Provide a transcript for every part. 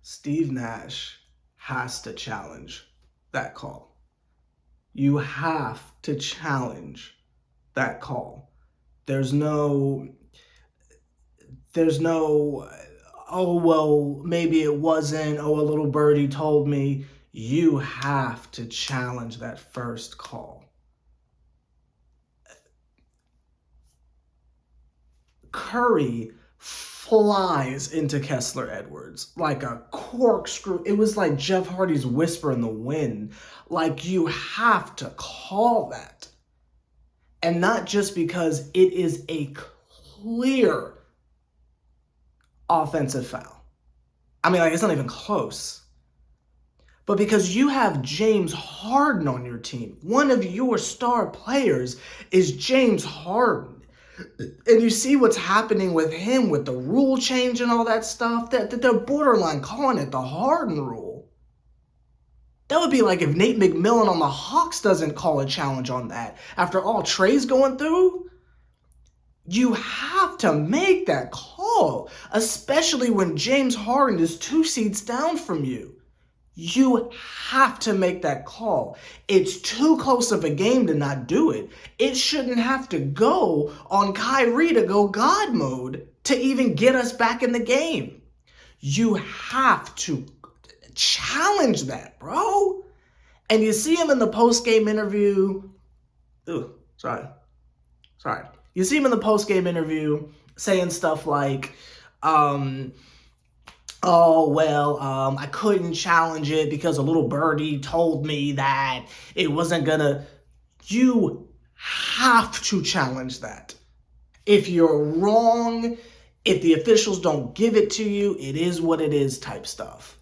Steve Nash has to challenge that call. You have to challenge that call. There's no, oh, well, maybe it wasn't. Oh, a little birdie told me. You have to challenge that first call. Curry flies into Kessler Edwards like a corkscrew. It was like Jeff Hardy's whisper in the wind. Like, you have to call that. And not just because it is a clear offensive foul. I mean, like, it's not even close. But because you have James Harden on your team. One of your star players is James Harden. And you see what's happening with him with the rule change and all that stuff. That they're borderline calling it the Harden rule. That would be like if Nate McMillan on the Hawks doesn't call a challenge on that after all Trey's going through. You have to make that call, especially when James Harden is 2 seats down from you. You have to make that call. It's too close of a game to not do it. It shouldn't have to go on Kyrie to go God mode to even get us back in the game. You have to challenge that, bro. And you see him in the post-game interview. You see him in the post-game interview saying stuff like, oh, well, I couldn't challenge it because a little birdie told me that it wasn't gonna. You have to challenge that. If you're wrong, if the officials don't give it to you, it is what it is type stuff.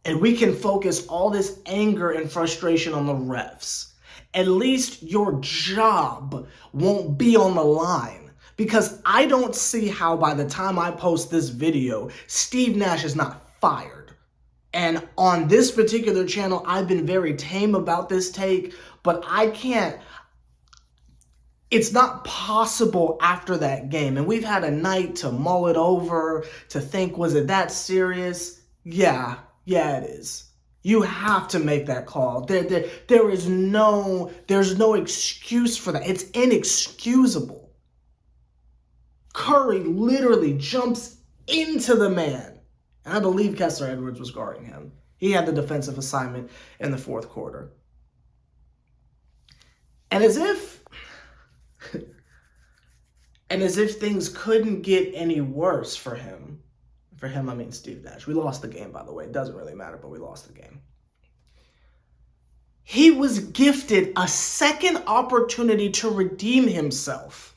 And we can focus all this anger and frustration on the refs. At least your job won't be on the line. Because I don't see how by the time I post this video, Steve Nash is not fired. And on this particular channel, I've been very tame about this take, but I can't. It's not possible after that game. And we've had a night to mull it over, to think, was it that serious? Yeah, it is. You have to make that call. There's no excuse for that. It's inexcusable. Curry literally jumps into the man. And I believe Kessler Edwards was guarding him. He had the defensive assignment in the fourth quarter. And as if things couldn't get any worse for him. For him, I mean Steve Nash. We lost the game, by the way. It doesn't really matter, but we lost the game. He was gifted a second opportunity to redeem himself.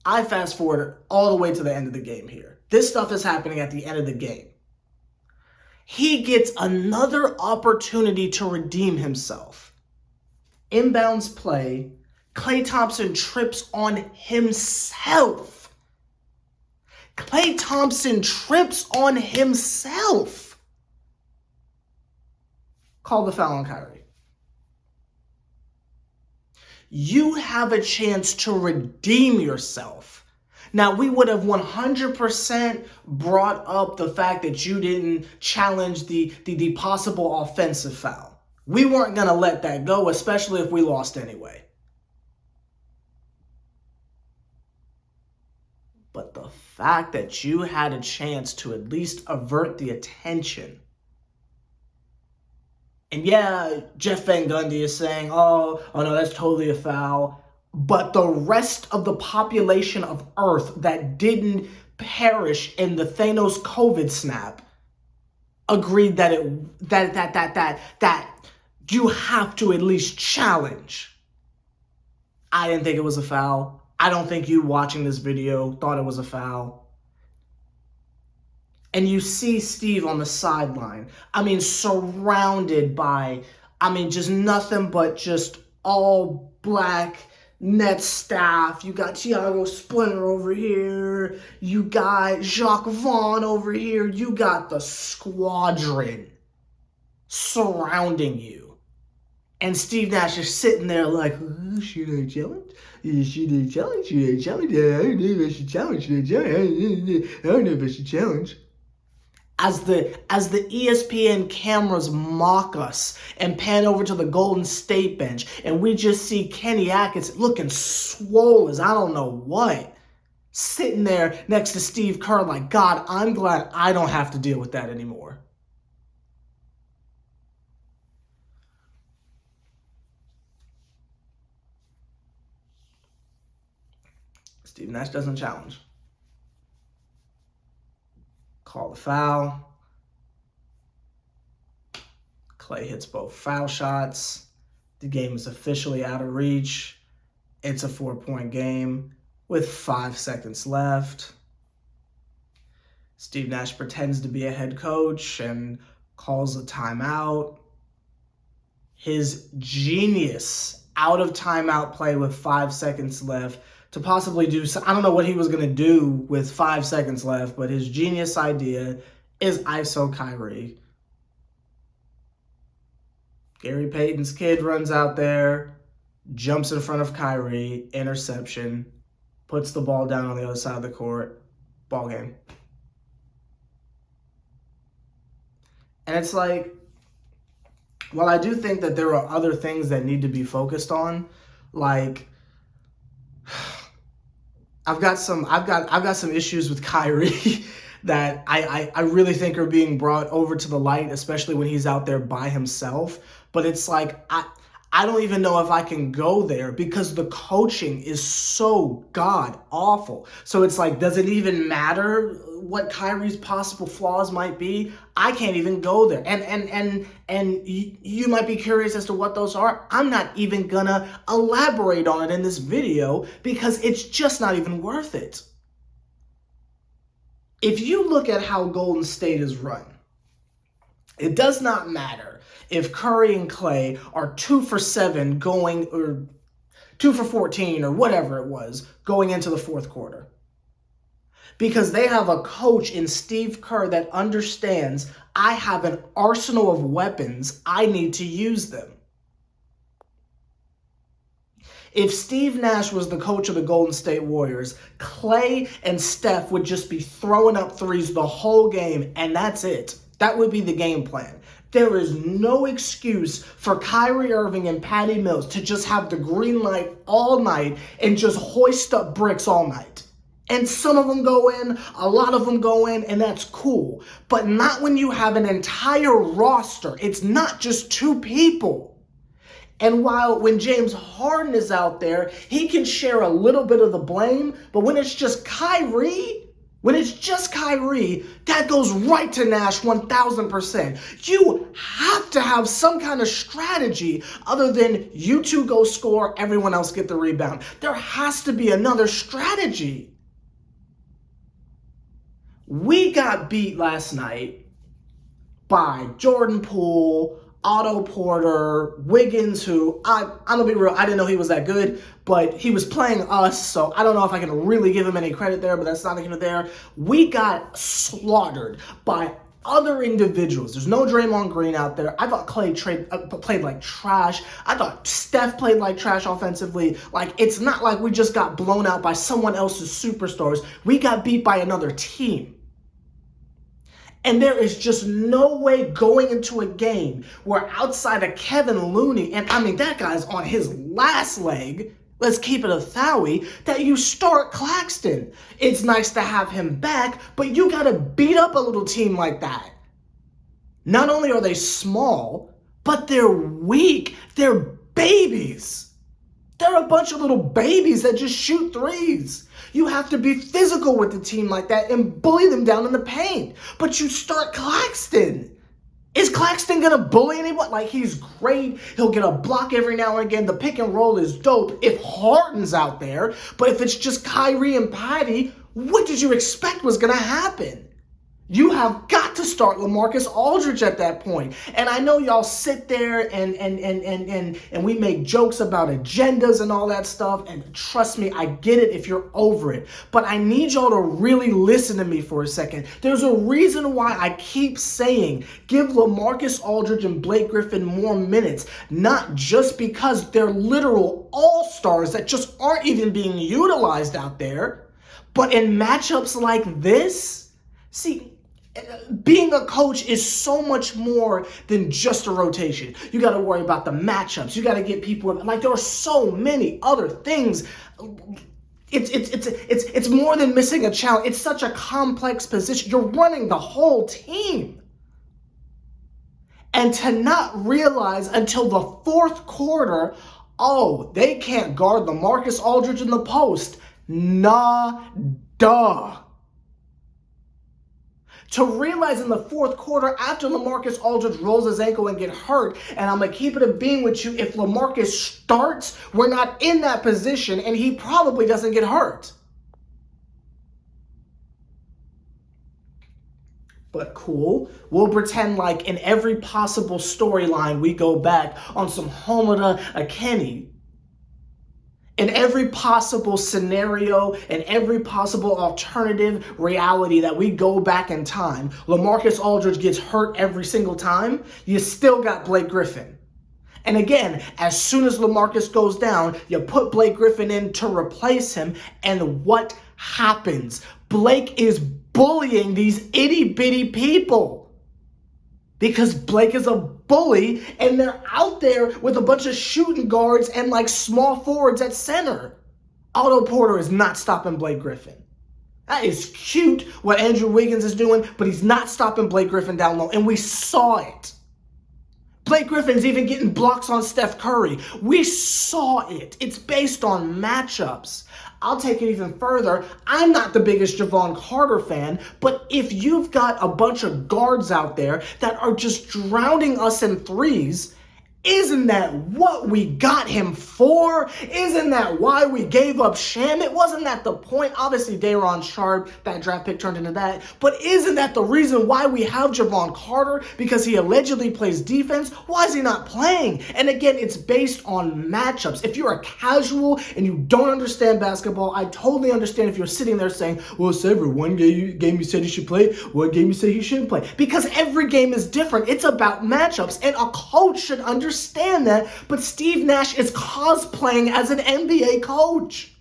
I fast forward all the way to the end of the game here. This stuff is happening at the end of the game. He gets another opportunity to redeem himself. Inbounds play. Klay Thompson trips on himself. Klay Thompson trips on himself. Call the foul on Kyrie. You have a chance to redeem yourself. Now, we would have 100% brought up the fact that you didn't challenge the possible offensive foul. We weren't going to let that go, especially if we lost anyway. But the fact that you had a chance to at least avert the attention. And yeah, Jeff Van Gundy is saying, oh no, that's totally a foul. But the rest of the population of Earth that didn't perish in the Thanos COVID snap agreed that you have to at least challenge. I didn't think it was a foul. I don't think you watching this video thought it was a foul. And you see Steve on the sideline. I mean, surrounded by, just nothing but just all black Nets staff. You got Tiago Splinter over here. You got Jacques Vaughn over here. You got the squadron surrounding you. And Steve Nash is sitting there like, should I challenge? Should I challenge? Should I challenge? I don't know if I should challenge. I don't know if I should challenge. as the ESPN cameras mock us and pan over to the Golden State bench, and we just see Kenny Atkinson looking swole as I don't know what, sitting there next to Steve Kerr like, God, I'm glad I don't have to deal with that anymore. Steve Nash doesn't challenge. Call the foul. Klay hits both foul shots. The game is officially out of reach. It's a 4-point game with 5 seconds left. Steve Nash pretends to be a head coach and calls a timeout. His genius out of timeout play with 5 seconds left to possibly do, I don't know what he was going to do with 5 seconds left, but his genius idea is ISO Kyrie. Gary Payton's kid runs out there, jumps in front of Kyrie, interception, puts the ball down on the other side of the court, ball game. And it's like, well, I do think that there are other things that need to be focused on, like I've got some issues with Kyrie that I really think are being brought over to the light, especially when he's out there by himself. But it's like, I don't even know if I can go there because the coaching is so god awful. So it's like, does it even matter what Kyrie's possible flaws might be? I can't even go there. And you might be curious as to what those are. I'm not even gonna elaborate on it in this video because it's just not even worth it. If you look at how Golden State is run, it does not matter if Curry and Klay are 2 for 7 going, or 2 for 14 or whatever it was, going into the fourth quarter. Because they have a coach in Steve Kerr that understands I have an arsenal of weapons, I need to use them. If Steve Nash was the coach of the Golden State Warriors, Klay and Steph would just be throwing up threes the whole game, and that's it. That would be the game plan. There is no excuse for Kyrie Irving and Patty Mills to just have the green light all night and just hoist up bricks all night. And some of them go in, a lot of them go in, and that's cool. But not when you have an entire roster. It's not just 2 people. And when James Harden is out there, he can share a little bit of the blame. But when it's just Kyrie, that goes right to Nash 1,000%. You have to have some kind of strategy other than you two go score, everyone else get the rebound. There has to be another strategy. We got beat last night by Jordan Poole, Otto Porter, Wiggins, who, I'm gonna be real, I didn't know he was that good, but he was playing us, so I don't know if I can really give him any credit there, but that's not even there. We got slaughtered by other individuals. There's no Draymond Green out there. I thought Klay played like trash. I thought Steph played like trash offensively. Like, it's not like we just got blown out by someone else's superstars. We got beat by another team. And there is just no way going into a game where outside of Kevin Looney, and I mean, that guy's on his last leg, let's keep it a Thowie, that you start Claxton. It's nice to have him back, but you got to beat up a little team like that. Not only are they small, but they're weak. They're babies. They're a bunch of little babies that just shoot threes. You have to be physical with a team like that and bully them down in the paint. But you start Claxton. Is Claxton going to bully anyone? Like, he's great. He'll get a block every now and again. The pick and roll is dope if Harden's out there. But if it's just Kyrie and Patty, what did you expect was going to happen? You have got to start LaMarcus Aldridge at that point. And I know y'all sit there and we make jokes about agendas and all that stuff. And trust me, I get it if you're over it. But I need y'all to really listen to me for a second. There's a reason why I keep saying give LaMarcus Aldridge and Blake Griffin more minutes. Not just because they're literal all-stars that just aren't even being utilized out there. But in matchups like this, see, Being a coach is so much more than just a rotation. You got to worry about the matchups. You got to get people, like, there are so many other things. It's more than missing a challenge. It's such a complex position. You're running the whole team. And to not realize until the fourth quarter, oh, they can't guard LaMarcus Aldridge in the post. Nah, duh. To realize in the fourth quarter, after LaMarcus Aldridge rolls his ankle and get hurt, and I'm going to keep it a beam with you, if LaMarcus starts, we're not in that position, and he probably doesn't get hurt. But cool, we'll pretend like in every possible storyline we go back on some Homer a Kenny. In every possible scenario, in every possible alternative reality that we go back in time, LaMarcus Aldridge gets hurt every single time, you still got Blake Griffin. And again, as soon as LaMarcus goes down, you put Blake Griffin in to replace him, and what happens? Blake is bullying these itty-bitty people. Because Blake is a bully, and they're out there with a bunch of shooting guards and like small forwards at center. Otto Porter is not stopping Blake Griffin. That is cute what Andrew Wiggins is doing, but he's not stopping Blake Griffin down low, and we saw it. Blake Griffin's even getting blocks on Steph Curry. We saw it. It's based on matchups. I'll take it even further. I'm not the biggest Javon Carter fan, but if you've got a bunch of guards out there that are just drowning us in threes, isn't that what we got him for? Isn't that why we gave up Shamet? Wasn't that the point? Obviously, Day'Ron Sharpe, that draft pick turned into that. But isn't that the reason why we have Javon Carter? Because he allegedly plays defense? Why is he not playing? And again, it's based on matchups. If you're a casual and you don't understand basketball, I totally understand if you're sitting there saying, well, Sever, one game you said he should play, one game you said he shouldn't play. Because every game is different. It's about matchups. And a coach should understand that, but Steve Nash is cosplaying as an NBA coach.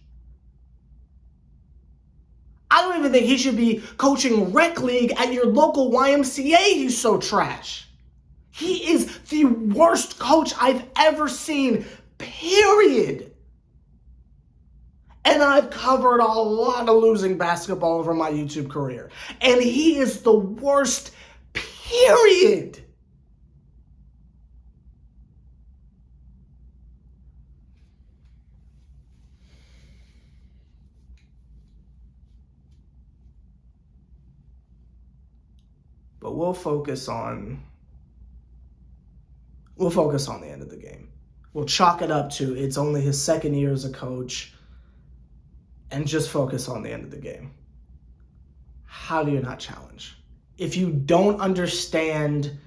I don't even think he should be coaching rec league at your local YMCA. He's so trash. He is the worst coach I've ever seen, period. And I've covered a lot of losing basketball over my YouTube career. And he is the worst, period. But we'll focus on the end of the game. We'll chalk it up to it's only his second year as a coach and just focus on the end of the game. How do you not challenge? If you don't understand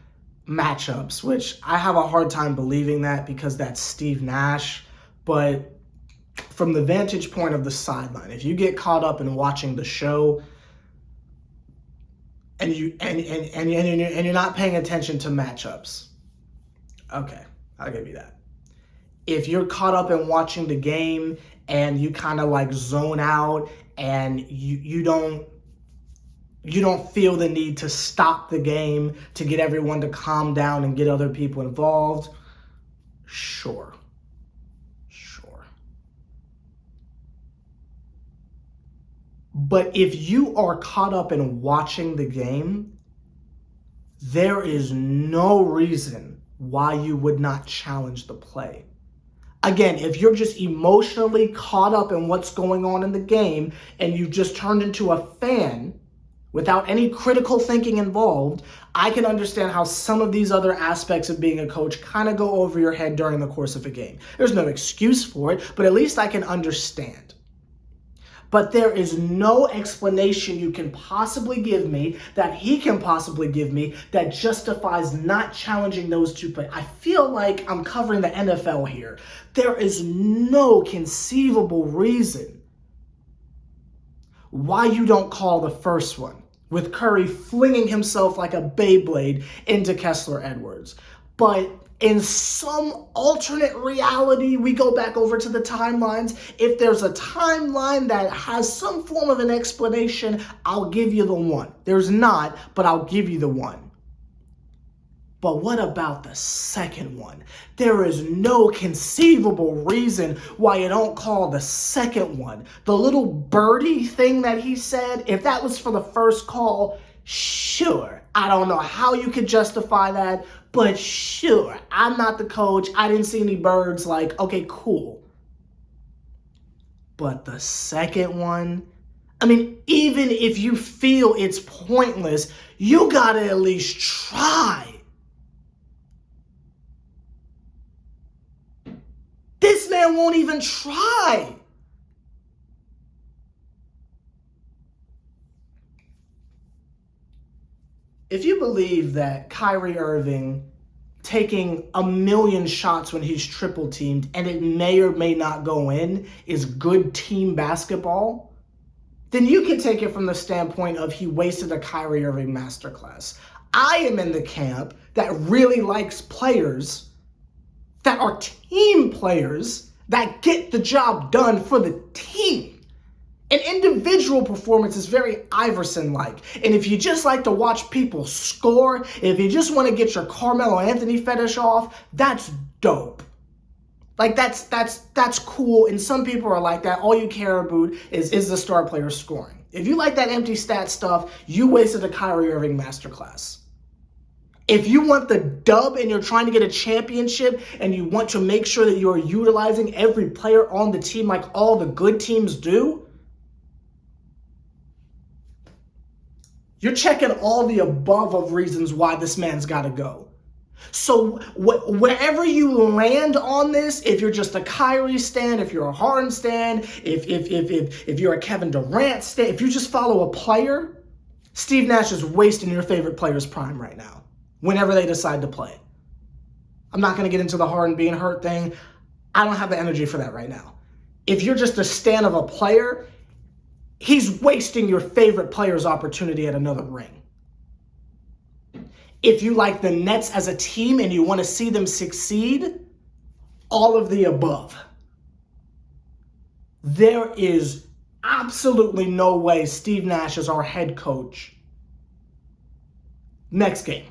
matchups, which I have a hard time believing that because that's Steve Nash, but from the vantage point of the sideline, if you get caught up in watching the show, and you're not paying attention to matchups. Okay, I'll give you that. If you're caught up in watching the game and you kind of like zone out and you don't feel the need to stop the game to get everyone to calm down and get other people involved, sure. But if you are caught up in watching the game, there is no reason why you would not challenge the play. Again, if you're just emotionally caught up in what's going on in the game and you just turned into a fan without any critical thinking involved, I can understand how some of these other aspects of being a coach kind of go over your head during the course of a game. There's no excuse for it, but at least I can understand. But there is no explanation you can possibly give me, that he can possibly give me, that justifies not challenging those two players. I feel like I'm covering the NFL here. There is no conceivable reason why you don't call the first one, with Curry flinging himself like a Beyblade into Kessler Edwards. But in some alternate reality, we go back over to the timelines. If there's a timeline that has some form of an explanation, I'll give you the one. There's not, but I'll give you the one. But what about the second one? There is no conceivable reason why you don't call the second one. The little birdie thing that he said, if that was for the first call, sure. I don't know how you could justify that, but sure. I'm not the coach. I didn't see any birds. Like, okay, cool. But the second one, I mean, even if you feel it's pointless, you gotta at least try. This man won't even try. If you believe that Kyrie Irving taking a million shots when he's triple teamed and it may or may not go in is good team basketball, then you can take it from the standpoint of he wasted a Kyrie Irving masterclass. I am in the camp that really likes players that are team players that get the job done for the team. An individual performance is very Iverson-like. And if you just like to watch people score, if you just want to get your Carmelo Anthony fetish off, that's dope. Like, that's cool. And some people are like that. All you care about is the star player scoring. If you like that empty stat stuff, you wasted a Kyrie Irving masterclass. If you want the dub and you're trying to get a championship and you want to make sure that you're utilizing every player on the team like all the good teams do, you're checking all the above of reasons why this man's got to go. So wherever you land on this, if you're just a Kyrie stan, if you're a Harden stan, if you're a Kevin Durant stan, if you just follow a player, Steve Nash is wasting your favorite player's prime right now. Whenever they decide to play. I'm not going to get into the Harden being hurt thing. I don't have the energy for that right now. If you're just a stan of a player, he's wasting your favorite player's opportunity at another ring. If you like the Nets as a team and you want to see them succeed, all of the above. There is absolutely no way Steve Nash is our head coach. Next game.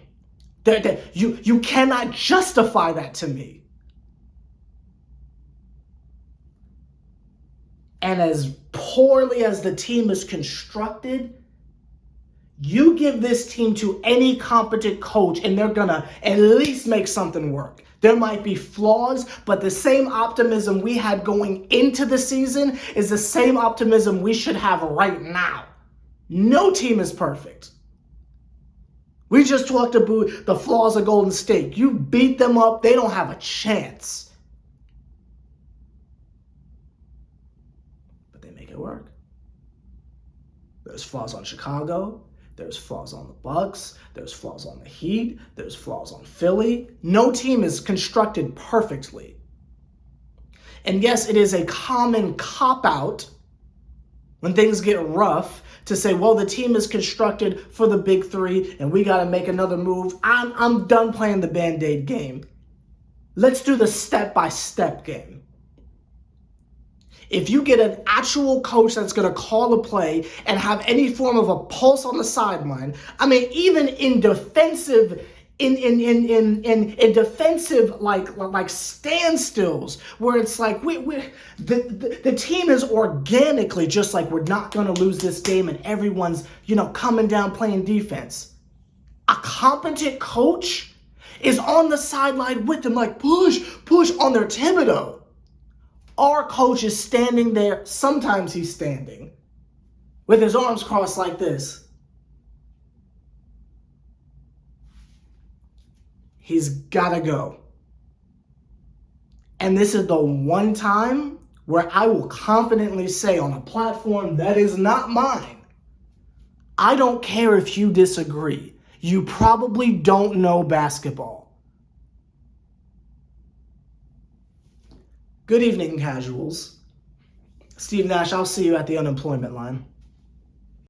You cannot justify that to me. And as poorly as the team is constructed, you give this team to any competent coach and they're going to at least make something work. There might be flaws, but the same optimism we had going into the season is the same optimism we should have right now. No team is perfect. We just talked about the flaws of Golden State. You beat them up, they don't have a chance. But they make it work. There's flaws on Chicago. There's flaws on the Bucks. There's flaws on the Heat. There's flaws on Philly. No team is constructed perfectly. And yes, it is a common cop-out when things get rough to say, well, the team is constructed for the big three and we got to make another move. I'm done playing the Band-Aid game. Let's do the step-by-step game. If you get an actual coach that's going to call a play and have any form of a pulse on the sideline, I mean, even in defensive in defensive like standstills where it's like the team is organically just like, we're not going to lose this game and everyone's coming down playing defense. A competent coach is on the sideline with them like push on their Thibodeau. Our coach is standing there. Sometimes he's standing with his arms crossed like this. He's got to go. And this is the one time where I will confidently say on a platform that is not mine, I don't care if you disagree. You probably don't know basketball. Good evening, casuals. Steve Nash, I'll see you at the unemployment line.